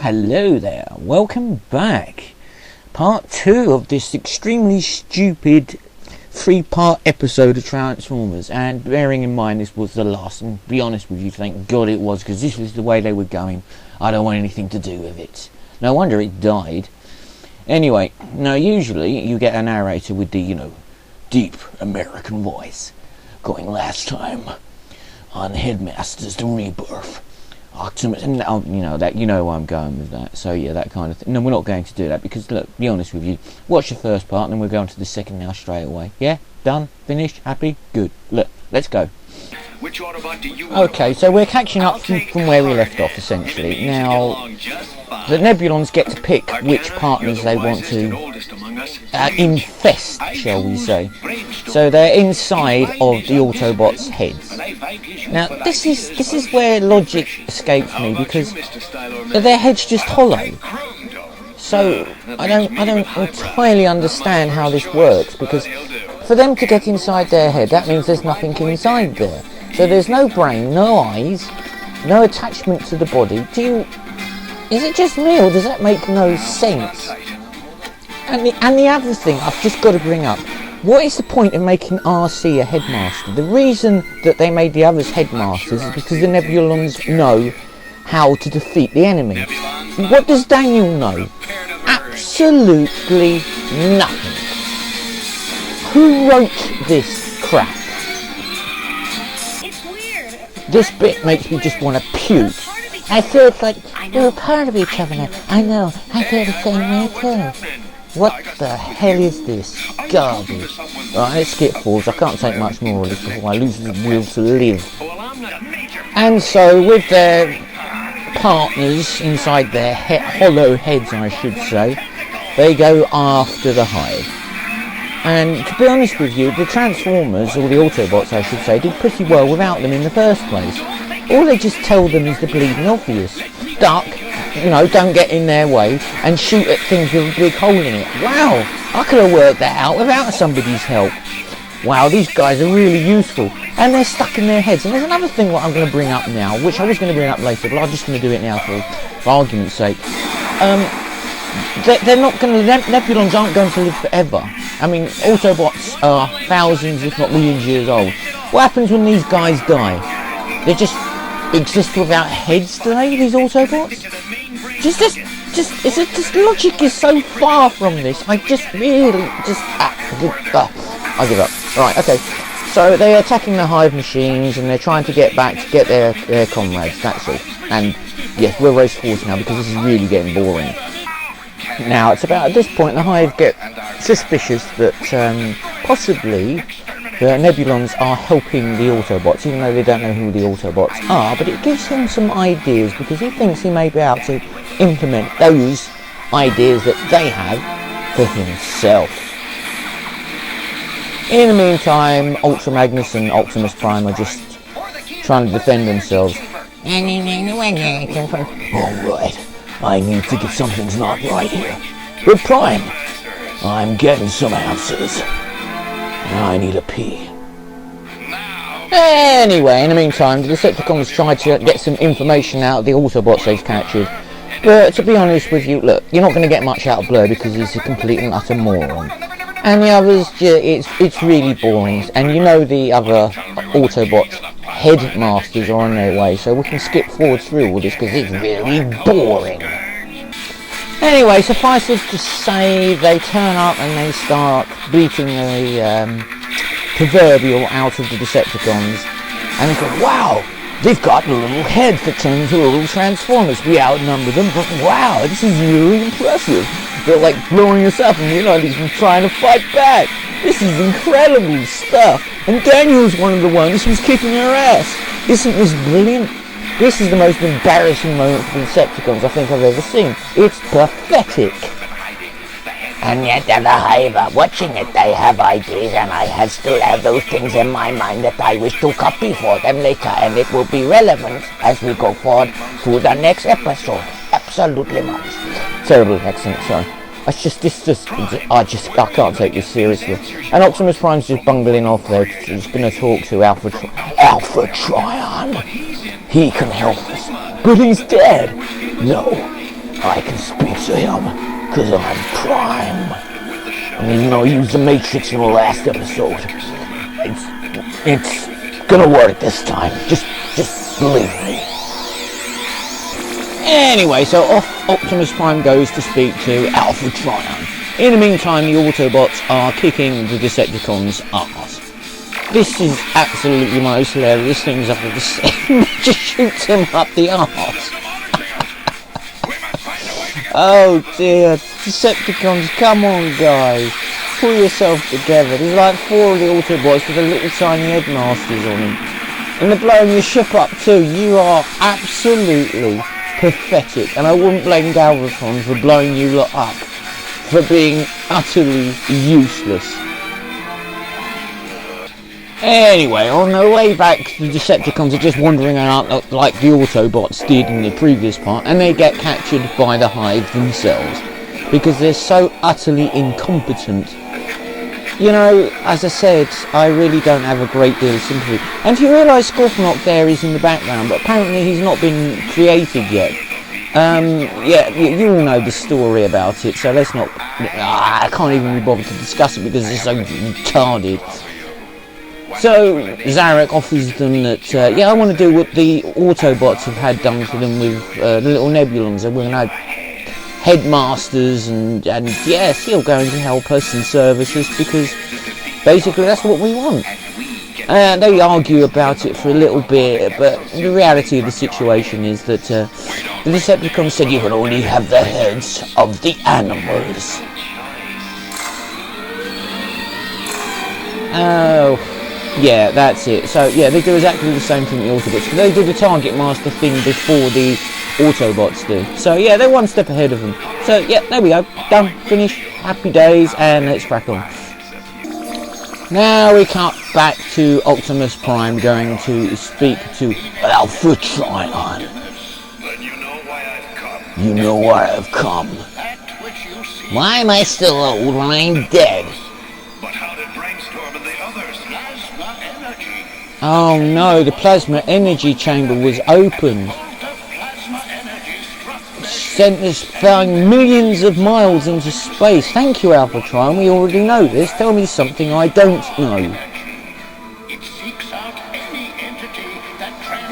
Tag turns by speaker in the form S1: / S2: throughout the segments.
S1: Hello there, welcome back. Part 2 of this extremely stupid 3-part episode of Transformers, and bearing in mind this was the last, and be honest with you, thank God it was, because this was the way they were going. I don't want anything to do with it. No wonder it died. Anyway, now usually you get a narrator with the, deep American voice going, last time on Headmasters, the rebirth. Optimus, and that where I'm going with that. So yeah, that kind of thing. No, we're not going to do that because look, be honest with you. Watch the first part, and then we're going to the second now straight away. Yeah, done, finished, happy, good. Look, let's go. Which Autobot do you want? Okay, so we're catching up from where we left off essentially. Now, the Nebulons get to pick which partners they want to infest, shall we say. So they're inside of the Autobots' heads. Now, this is where logic escapes me, because their head's just hollow. So I don't entirely understand how this works, because for them to get inside their head, that means there's nothing inside there. So there's no brain, no eyes, no attachment to the body. Is it just me, or does that make no sense? And the other thing I've just got to bring up, what is the point of making RC a headmaster? The reason that they made the others headmasters is because the Nebulons know how to defeat the enemy. What does Daniel know? Absolutely nothing. Who wrote this crap?
S2: It's weird.
S1: This bit makes me just want to puke. I feel it's like we're part of each other now. I know, I feel the same way too. What the hell is this garbage? Right, let's skip forwards. I can't take much more of this before I lose the will to live. And so, with their partners inside their hollow heads, I should say, they go after the hive. And to be honest with you, the Transformers, or the Autobots I should say, did pretty well without them in the first place. All they just tell them is the bleeding obvious. Duck, don't get in their way, and shoot at things with a big hole in it. Wow, I could have worked that out without somebody's help. Wow, these guys are really useful, and they're stuck in their heads. And there's another thing what I'm going to bring up now, which I was going to bring up later, but I'm just going to do it now for argument's sake. They're not going to, Nebulons aren't going to live forever. I mean, Autobots are thousands, if not millions years old. What happens when these guys die? They just exist without heads, do they, these Autobots? This logic is so far from this. I give up. Right, okay. So they're attacking the hive machines, and they're trying to get back to get their comrades, that's all. And yes, we'll race forward now, because this is really getting boring. Now, it's about at this point the hive get suspicious that possibly the Nebulons are helping the Autobots, even though they don't know who the Autobots are, but it gives him some ideas, because he thinks he may be able to implement those ideas that they have for himself. In the meantime, Ultra Magnus and Optimus Prime are just trying to defend themselves. Alright, I need to get something's not right here. But Prime, I'm getting some answers. I need a pee. Anyway, in the meantime, the Decepticons try to get some information out of the Autobots they've captured. But to be honest with you, look, you're not going to get much out of Blur because he's a complete and utter moron. And the others, it's really boring. And the other Autobots headmasters are on their way, so we can skip forward through all this because it's really boring. Anyway, suffice it to say, they turn up and they start beating the proverbial out of the Decepticons. And they go, wow, they've got little heads that turn into little Transformers. We outnumber them, but wow, this is really impressive. They're like blowing us up, and we're not even trying to fight back. This is incredible stuff. And Daniel's one of the ones who's kicking our ass. Isn't this brilliant? This is the most embarrassing moment for the Decepticons I think I've ever seen. It's pathetic.
S3: And yet the Hive are watching it. They have ideas, and I still have those things in my mind that I wish to copy for them later, and it will be relevant as we go forward through the next episode. Absolutely nice.
S1: Terrible accent, sorry. I can't take this seriously. And Optimus Prime's just bungling off there. He's going to talk to Alpha Trion. He can help us, but he's dead. No,
S3: I can speak to him, because I'm Prime. And even though I used the Matrix in the last episode, it's gonna work this time. Just believe me.
S1: Anyway, so off Optimus Prime goes to speak to Alpha Trion. In the meantime, the Autobots are kicking the Decepticons' ass. This is absolutely the most hilarious things I've ever seen. Just shoots him up the arse. Oh dear, Decepticons, come on guys. Pull yourself together. There's like 4 of the Autobots with the little tiny Headmasters on them. And they're blowing your ship up too. You are absolutely pathetic. And I wouldn't blame Galvatron for blowing you lot up. For being utterly useless. Anyway, on their way back, the Decepticons are just wandering around like the Autobots did in the previous part, and they get captured by the Hive themselves because they're so utterly incompetent. You know, as I said, I really don't have a great deal of sympathy. And you realise Scorponok there is in the background, but apparently he's not been created yet. Yeah, you all know the story about it, so let's not... I can't even be bothered to discuss it because it's so retarded. So, Zarek offers them that, yeah, I want to do what the Autobots have had done to them with the little Nebulons, and we're going to have headmasters, and yes, he'll go in to help us and service us, because basically that's what we want. They argue about it for a little bit, but the reality of the situation is that the Decepticons said you can only have the heads of the animals. Oh, yeah, that's it. So, yeah, they do exactly the same thing with the Autobots. They do the Target Master thing before the Autobots do. So, yeah, they're one step ahead of them. So, yeah, there we go. Done. Finished. Happy days. And let's crack on. Now we cut back to Optimus Prime going to speak to Alpha Trion. You know why I've come. Why am I still old when I'm dead? Oh no, the plasma energy chamber was opened. Sent us flying millions of miles into space. Thank you, Alpha Trion. We already know this. Tell me something I don't know.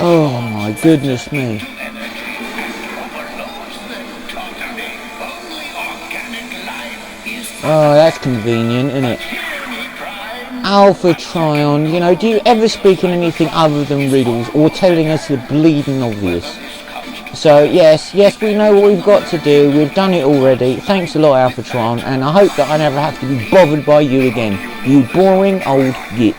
S1: Oh my goodness me. Oh, that's convenient, isn't it? Alpha Trion, you know, do you ever speak in anything other than riddles or telling us the bleeding obvious? So, yes, we know what we've got to do. We've done it already. Thanks a lot, Alpha Trion, and I hope that I never have to be bothered by you again. You boring old git.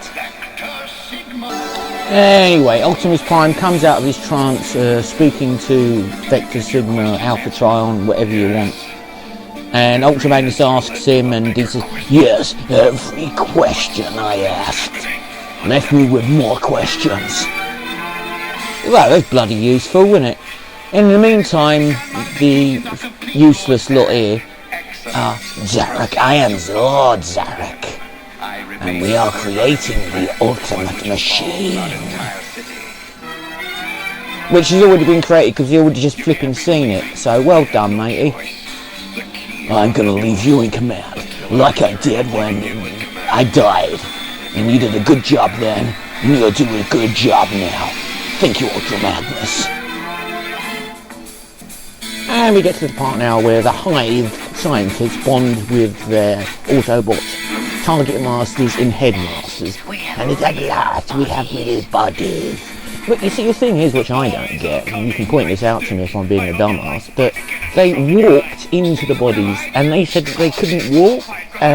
S1: Anyway, Optimus Prime comes out of his trance, speaking to Vector Sigma, Alpha Trion, whatever you want. And Ultra Magnus asks him, and he says, yes, every question I asked left me with more questions. Well, that's bloody useful, isn't it? In the meantime, the useless lot here, Zarek, I am Lord Zarek, and we are creating the ultimate machine. Which has already been created, because you already just flipping seen it, so well done, matey. I'm gonna leave you in command, like I did when I died. And you did a good job then, and you're doing a good job now. Thank you, Ultra Magnus. And we get to the part now where the Hive scientists bond with their Autobots, Target Masters and Headmasters.
S3: And at last we have little bodies.
S1: But you see, the thing is, which I don't get, and you can point this out to me if I'm being a dumbass, but they walked into the bodies, and they said that they couldn't walk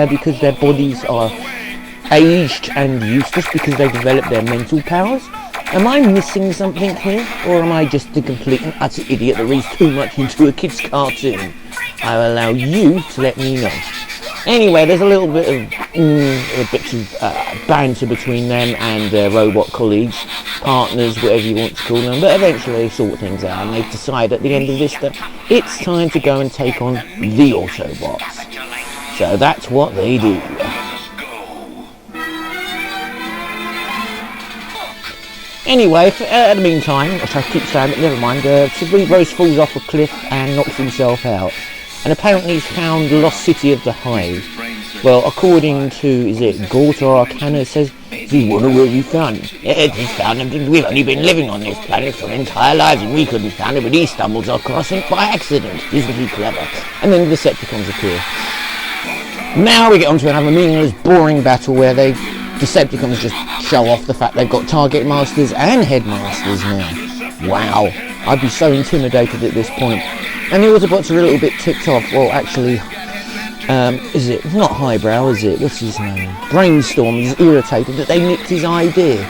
S1: because their bodies are aged and useless because they developed their mental powers. Am I missing something here, or am I just a complete and utter idiot that reads too much into a kid's cartoon? I'll allow you to let me know. Anyway, there's a little bit of banter between them and their robot colleagues, partners, whatever you want to call them, but eventually they sort things out and they decide at the end of this that it's time to go and take on the Autobots. So that's what they do. Anyway, at the meantime, which I keep saying, but never mind, Cerebros falls off a cliff and knocks himself out. And apparently he's found the lost city of the Hive. Well, according to, is it Gorta Arcana, it says, "You wonder where we found him."
S3: Yes, he's found him. We've only been living on this planet for our entire lives and we couldn't find him, but he stumbles across it by accident. Isn't he clever?
S1: And then the Decepticons appear. Now we get on to another meaningless, boring battle where Decepticons just show off the fact they've got Target Masters and Headmasters now. Wow, I'd be so intimidated at this point. And the Autobots are a little bit ticked off. Well, actually, is it not Highbrow, is it? What's his name? Brainstorm is irritated that they nicked his idea.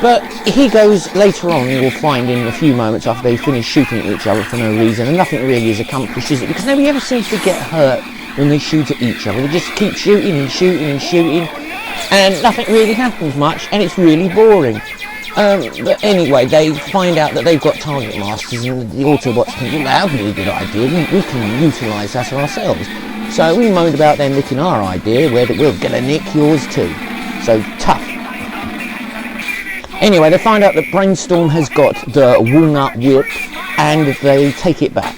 S1: But he goes later on, you'll find in a few moments after they finish shooting at each other for no reason, and nothing really is accomplished, is it? Because nobody ever seems to get hurt when they shoot at each other. They just keep shooting and shooting and shooting, and nothing really happens much, and it's really boring. But anyway, they find out that they've got Target Masters, and the Autobots think, well, that would be a good idea, we can utilise that ourselves. So we moaned about them nicking our idea, we're going to nick yours too. So tough. Anyway, they find out that Brainstorm has got the Walnut Whip, and they take it back.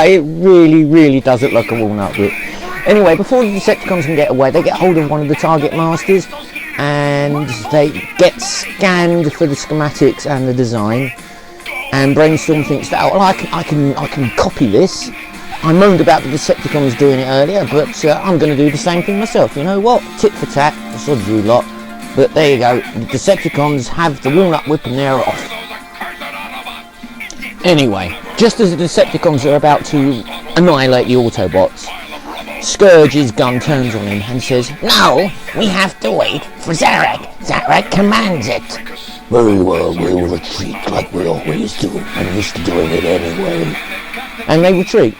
S1: It really does look like a Walnut Whip. Anyway, before the Decepticons can get away, they get hold of one of the Target Masters, and they get scanned for the schematics and the design. And Brainstorm thinks that, well, I can copy this. I moaned about the Decepticons doing it earlier, but I'm going to do the same thing myself. You know what? Tit for tat, that's what you lot. But there you go, the Decepticons have the Walnut Whip and they're off. Anyway, just as the Decepticons are about to annihilate the Autobots, Scourge's gun turns on him and says,
S3: "No, we have to wait for Zarak. Zarak commands it."
S2: "Very well, we'll retreat like we always do. I'm used to doing it anyway."
S1: And they retreat.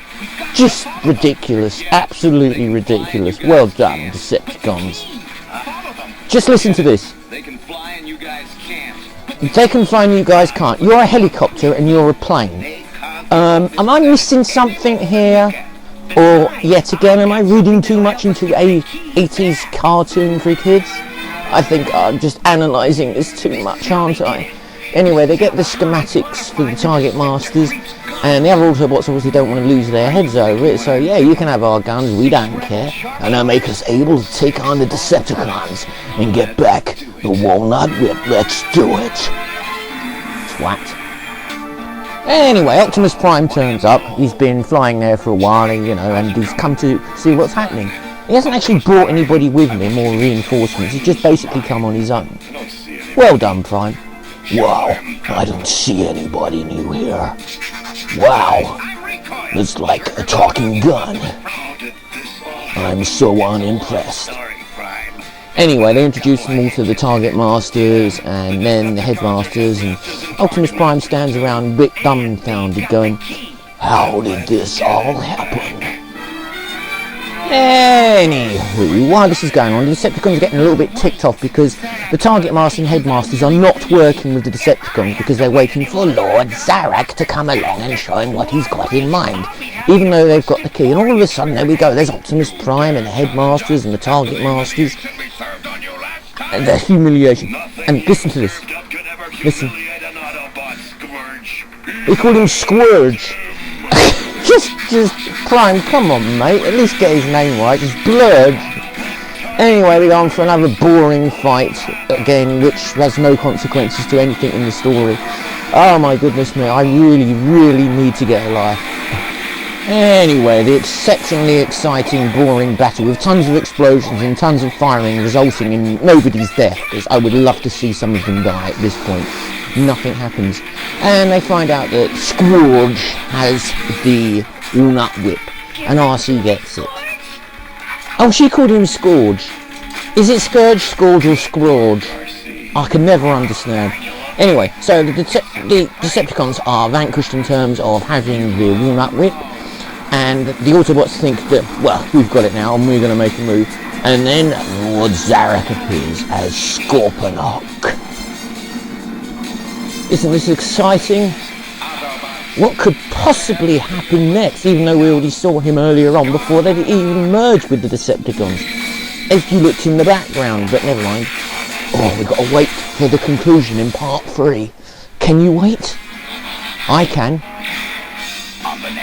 S1: Just ridiculous, absolutely ridiculous. Well done, Decepticons. Just listen to this.
S4: They can fly and you guys can't.
S1: They can fly and you guys can't. You're a helicopter and you're a plane. Am I missing something here? Or, yet again, am I reading too much into a 80s cartoon for kids? I think I'm just analysing this too much, aren't I? Anyway, they get the schematics for the Target Masters, and the other Autobots obviously don't want to lose their heads over it, so yeah, you can have our guns, we don't care.
S2: And that'll make us able to take on the Decepticons and get back the Walnut Whip. Let's do it.
S1: Twat. Anyway, Optimus Prime turns up. He's been flying there for a while, and he's come to see what's happening. He hasn't actually brought anybody with him or reinforcements. He's just basically come on his own. Well done, Prime.
S2: Wow, I don't see anybody new here. Wow, it's like a talking gun. I'm so unimpressed.
S1: Anyway, they introduce them all to the Target Masters and then the Headmasters, and Optimus Prime stands around a bit dumbfounded going,
S2: "How did this all happen?"
S1: Anywho, while this is going on, the Decepticons are getting a little bit ticked off because the Target Master and Headmasters are not working with the Decepticons because they're waiting for
S3: Lord Zarak to come along and show him what he's got in mind.
S1: even though they've got the key. And all of a sudden, there we go, there's Optimus Prime and the Headmasters and the Target Masters. And the humiliation. And listen to this. Listen. They call him Scourge. just Prime, come on mate, at least get his name right. It's Blurge. Anyway, we go on for another boring fight again, which has no consequences to anything in the story. Oh my goodness me, I really need to get a life. Anyway, the exceptionally exciting, boring battle with tons of explosions and tons of firing resulting in nobody's death, because I would love to see some of them die at this point. Nothing happens. And they find out that Scourge has the Walnut Whip, and RC gets it. Oh, she called him Scourge. Is it Scourge, Scourge, or Scourge? I can never understand. Anyway, so the Decepticons are vanquished in terms of having the Walnut Whip, and the Autobots think that, well, we've got it now, and we're going to make a move. And then Lord Zarak appears as Scorponok. Isn't this exciting? What could possibly happen next, even though we already saw him earlier on before they even merged with the Decepticons? If you looked in the background, but never mind. Oh, we've got to wait for the conclusion in part 3. Can you wait? I can.
S4: On the next